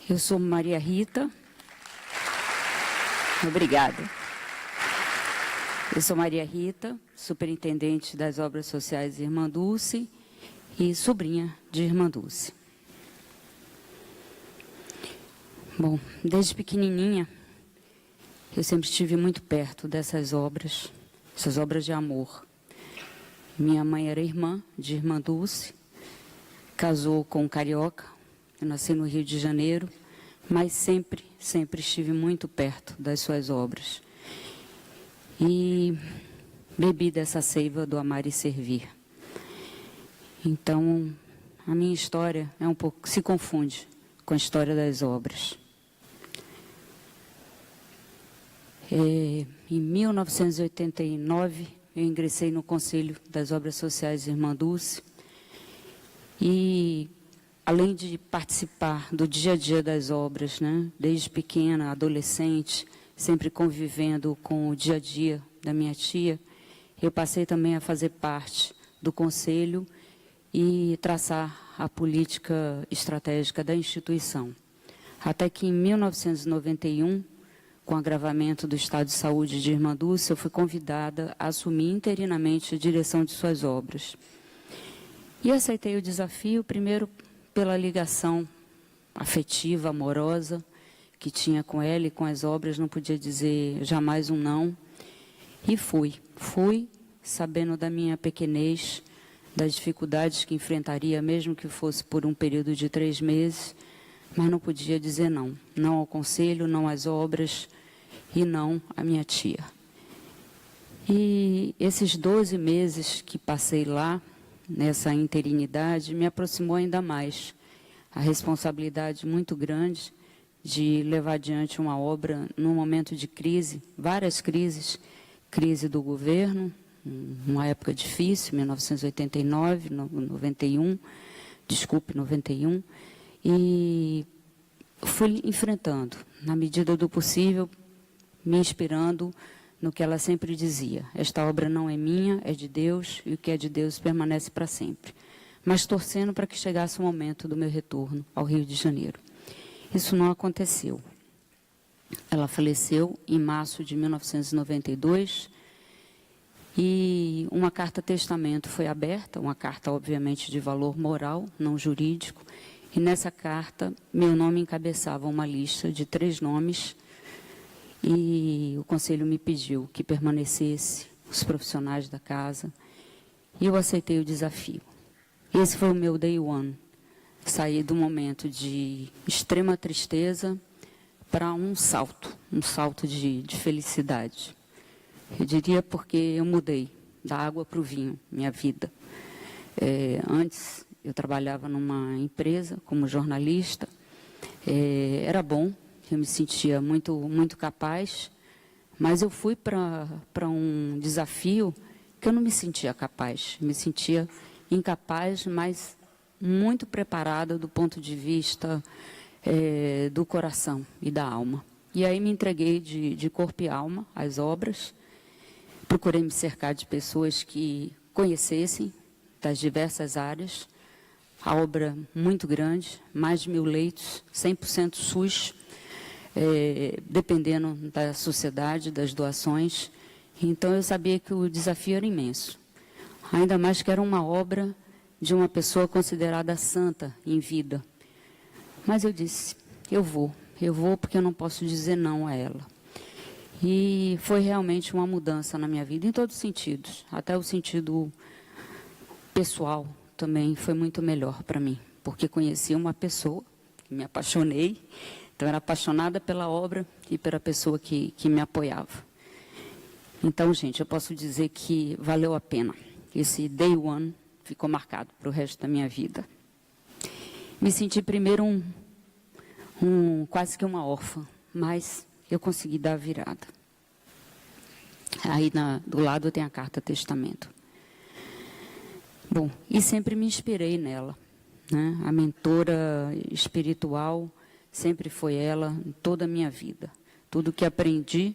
Eu sou Maria Rita. Obrigada. Eu sou Maria Rita, superintendente das obras sociais Irmã Dulce e sobrinha de Irmã Dulce. Bom, desde pequenininha, eu sempre estive muito perto dessas obras, essas obras de amor. Minha mãe era irmã de Irmã Dulce, casou com um carioca, eu nasci no Rio de Janeiro, mas sempre estive muito perto das suas obras. E bebi dessa seiva do amar e servir. Então, a minha história é um pouco, se confunde com a história das obras. Em 1989, eu ingressei no Conselho das Obras Sociais Irmã Dulce e, além de participar do dia a dia das obras, né, desde pequena, adolescente, sempre convivendo com o dia a dia da minha tia, eu passei também a fazer parte do Conselho e traçar a política estratégica da instituição. Até que em 1991, com o agravamento do estado de saúde de Irmã Dulce, eu fui convidada a assumir interinamente a direção de suas obras. E aceitei o desafio, primeiro pela ligação afetiva, amorosa, que tinha com ela e com as obras, não podia dizer jamais um não. E fui sabendo da minha pequenez, das dificuldades que enfrentaria, mesmo que fosse por um período de 3 meses, mas não podia dizer não. Não ao conselho, não às obras e não à minha tia. E esses 12 meses que passei lá, nessa interinidade, me aproximou ainda mais. A responsabilidade muito grande de levar adiante uma obra num momento de crise, várias crises, crise do governo, uma época difícil, 1989, 91, 91, e fui enfrentando, na medida do possível, me inspirando no que ela sempre dizia: esta obra não é minha, é de Deus, e o que é de Deus permanece para sempre. Mas torcendo para que chegasse o momento do meu retorno ao Rio de Janeiro. Isso não aconteceu. Ela faleceu em março de 1992 e uma carta-testamento foi aberta, uma carta, obviamente, de valor moral, não jurídico, e nessa carta, meu nome encabeçava uma lista de 3 nomes e o conselho me pediu que permanecesse os profissionais da casa e eu aceitei o desafio. Esse foi o meu day one. Saí do momento de extrema tristeza para um salto de felicidade. Eu diria porque eu mudei da água para o vinho, minha vida. Antes, eu trabalhava numa empresa como jornalista, era bom, eu me sentia muito capaz, mas eu fui para um desafio que eu não me sentia capaz, me sentia incapaz, mas muito preparada do ponto de vista do coração e da alma. E aí me entreguei de corpo e alma às obras, procurei me cercar de pessoas que conhecessem das diversas áreas, a obra muito grande, mais de 1000 leitos, 100% SUS, dependendo da sociedade, das doações. Então eu sabia que o desafio era imenso, ainda mais que era uma obra de uma pessoa considerada santa em vida. Mas eu disse, eu vou porque eu não posso dizer não a ela. E foi realmente uma mudança na minha vida, em todos os sentidos, até o sentido pessoal também foi muito melhor para mim, porque conheci uma pessoa, que me apaixonei, então era apaixonada pela obra e pela pessoa que me apoiava. Então, gente, eu posso dizer que valeu a pena. Esse day one ficou marcado para o resto da minha vida. Me senti primeiro quase que uma órfã, mas eu consegui dar a virada. Aí do lado tem a carta-testamento. Bom, e sempre me inspirei nela, né? A mentora espiritual sempre foi ela em toda a minha vida. Tudo que aprendi,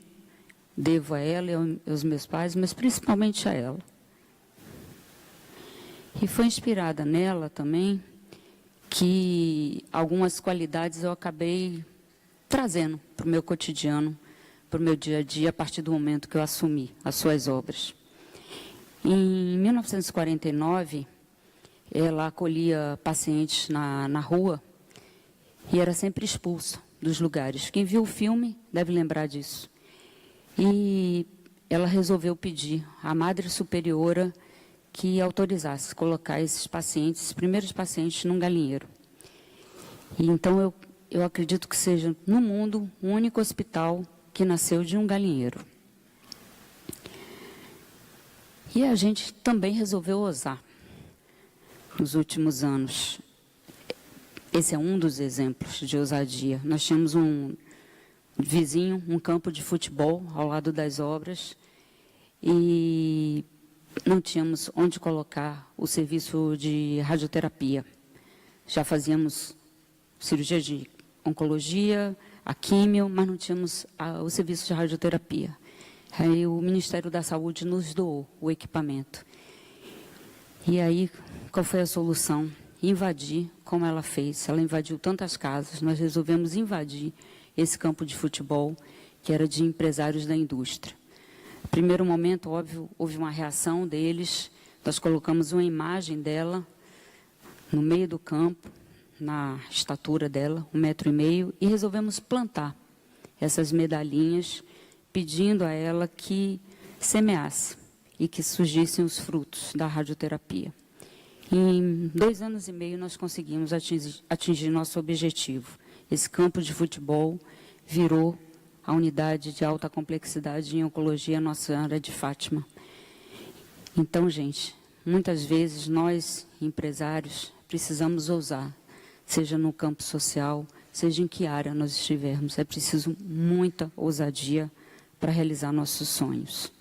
devo a ela e aos meus pais, mas principalmente a ela. E foi inspirada nela também que algumas qualidades eu acabei trazendo para o meu cotidiano, para o meu dia a dia, a partir do momento que eu assumi as suas obras. Em 1949, ela acolhia pacientes na rua e era sempre expulsa dos lugares. Quem viu o filme deve lembrar disso. E ela resolveu pedir à Madre Superiora que autorizasse colocar esses pacientes, os primeiros pacientes, num galinheiro. E então eu acredito que seja, no mundo, o único hospital que nasceu de um galinheiro. E a gente também resolveu ousar nos últimos anos. Esse é um dos exemplos de ousadia. Nós tínhamos um vizinho, um campo de futebol ao lado das obras, e não tínhamos onde colocar o serviço de radioterapia. Já fazíamos cirurgia de oncologia, a químio, mas não tínhamos o serviço de radioterapia. Aí o Ministério da Saúde nos doou o equipamento. E aí, qual foi a solução? Invadir, como ela fez. Ela invadiu tantas casas, nós resolvemos invadir esse campo de futebol, que era de empresários da indústria. No primeiro momento, óbvio, houve uma reação deles, nós colocamos uma imagem dela no meio do campo, na estatura dela, 1,5 metro, e resolvemos plantar essas medalhinhas, pedindo a ela que semeasse e que surgissem os frutos da radioterapia. Em 2 anos e meio, nós conseguimos atingir nosso objetivo. Esse campo de futebol virou a unidade de alta complexidade em oncologia Nossa Senhora de Fátima. Então, gente, muitas vezes nós, empresários, precisamos ousar, seja no campo social, seja em que área nós estivermos. É preciso muita ousadia para realizar nossos sonhos.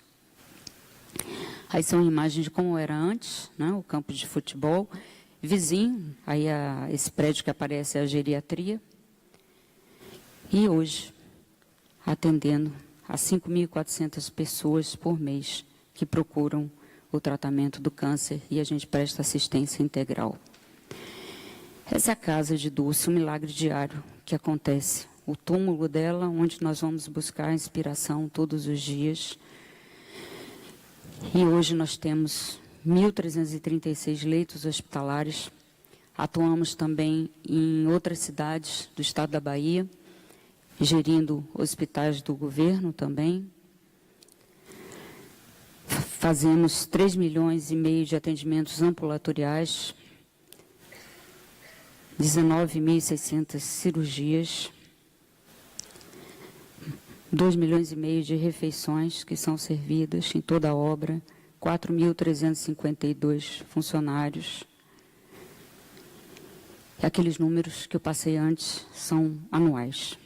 Aí são imagens de como era antes, né, o campo de futebol. Vizinho, aí esse prédio que aparece é a geriatria. E hoje, atendendo a 5.400 pessoas por mês que procuram o tratamento do câncer, e a gente presta assistência integral. Essa é a casa de Dulce, um milagre diário que acontece. O túmulo dela, onde nós vamos buscar inspiração todos os dias. E hoje nós temos 1.336 leitos hospitalares. Atuamos também em outras cidades do estado da Bahia, gerindo hospitais do governo também. Fazemos 3,5 milhões de atendimentos ambulatoriais, 19.600 cirurgias, 2,5 milhões de refeições que são servidas em toda a obra, 4.352 funcionários. E aqueles números que eu passei antes são anuais.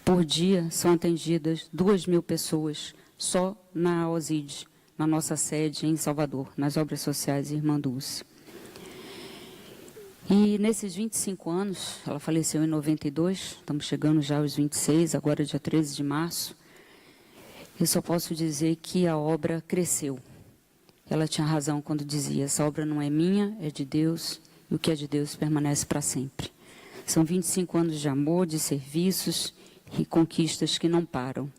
Por dia são atendidas 2.000 pessoas só na OSID, na nossa sede em Salvador, nas obras sociais Irmã Dulce. E nesses 25 anos, ela faleceu em 92, estamos chegando já aos 26, agora dia 13 de março, eu só posso dizer que a obra cresceu. Ela tinha razão quando dizia, essa obra não é minha, é de Deus, e o que é de Deus permanece para sempre. São 25 anos de amor, de serviços e conquistas que não param.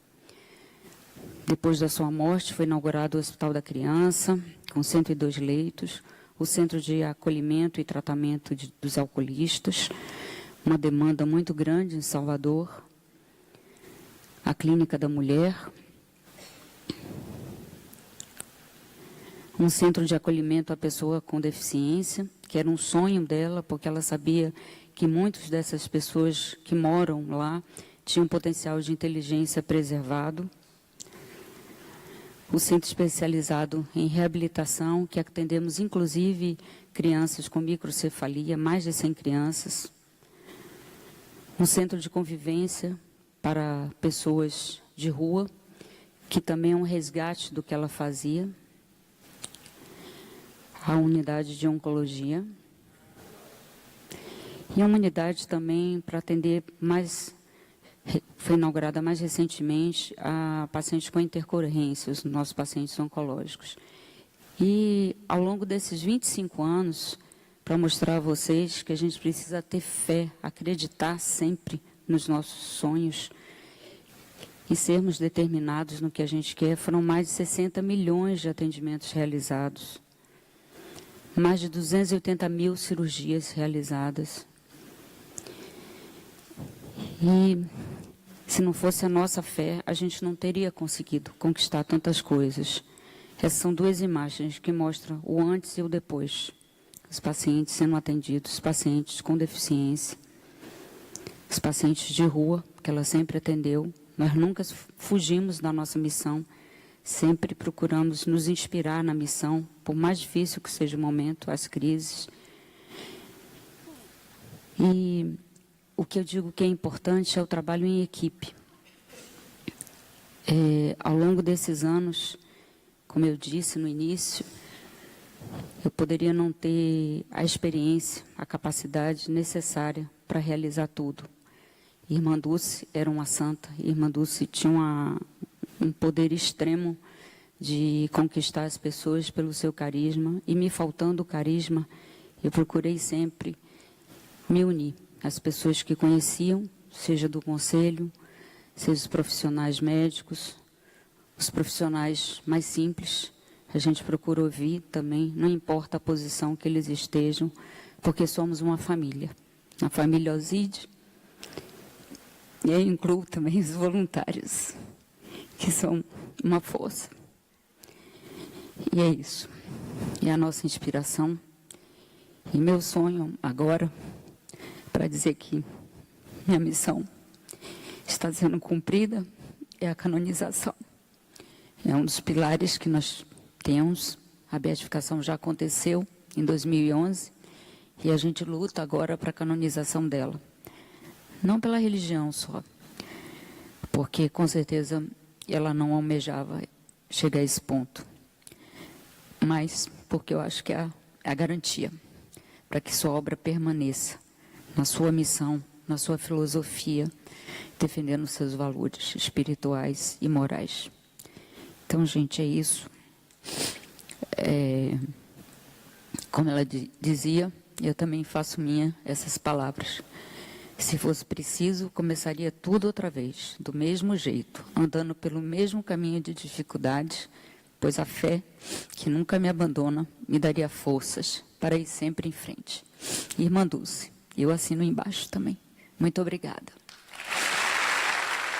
Depois da sua morte, foi inaugurado o Hospital da Criança, com 102 leitos, o Centro de Acolhimento e Tratamento dos Alcoolistas, uma demanda muito grande em Salvador, a Clínica da Mulher, um centro de acolhimento à pessoa com deficiência, que era um sonho dela, porque ela sabia que muitas dessas pessoas que moram lá tinham potencial de inteligência preservado. O centro especializado em reabilitação, que atendemos inclusive crianças com microcefalia, mais de 100 crianças. Um centro de convivência para pessoas de rua, que também é um resgate do que ela fazia. A unidade de oncologia. E uma unidade também para atender mais... Foi inaugurada mais recentemente a pacientes com intercorrência, os nossos pacientes oncológicos. E, ao longo desses 25 anos, para mostrar a vocês que a gente precisa ter fé, acreditar sempre nos nossos sonhos e sermos determinados no que a gente quer. Foram mais de 60 milhões de atendimentos realizados, mais de 280 mil cirurgias realizadas. E se não fosse a nossa fé, a gente não teria conseguido conquistar tantas coisas. Essas são duas imagens que mostram o antes e o depois. Os pacientes sendo atendidos, os pacientes com deficiência, os pacientes de rua, que ela sempre atendeu. Nós nunca fugimos da nossa missão, sempre procuramos nos inspirar na missão, por mais difícil que seja o momento, as crises. E o que eu digo que é importante é o trabalho em equipe. Ao longo desses anos, como eu disse no início, eu poderia não ter a experiência, a capacidade necessária para realizar tudo. Irmã Dulce era uma santa, Irmã Dulce tinha um poder extremo de conquistar as pessoas pelo seu carisma, e me faltando o carisma, eu procurei sempre me unir às pessoas que conheciam, seja do conselho, seja os profissionais médicos, os profissionais mais simples. A gente procura ouvir também, não importa a posição que eles estejam, porque somos uma família. A família Oside, e eu incluo também os voluntários, que são uma força. E é isso. É a nossa inspiração. E meu sonho agora, para dizer que minha missão está sendo cumprida, é a canonização. É um dos pilares que nós temos. A beatificação já aconteceu em 2011 e a gente luta agora para a canonização dela. Não pela religião só, porque com certeza ela não almejava chegar a esse ponto, mas porque eu acho que é a garantia para que sua obra permaneça na sua missão, na sua filosofia, defendendo seus valores espirituais e morais. Então, gente, é isso. Como ela dizia, eu também faço minha essas palavras. Se fosse preciso, começaria tudo outra vez, do mesmo jeito, andando pelo mesmo caminho de dificuldades, pois a fé, que nunca me abandona, me daria forças para ir sempre em frente. Irmã Dulce, eu assino embaixo também. Muito obrigada.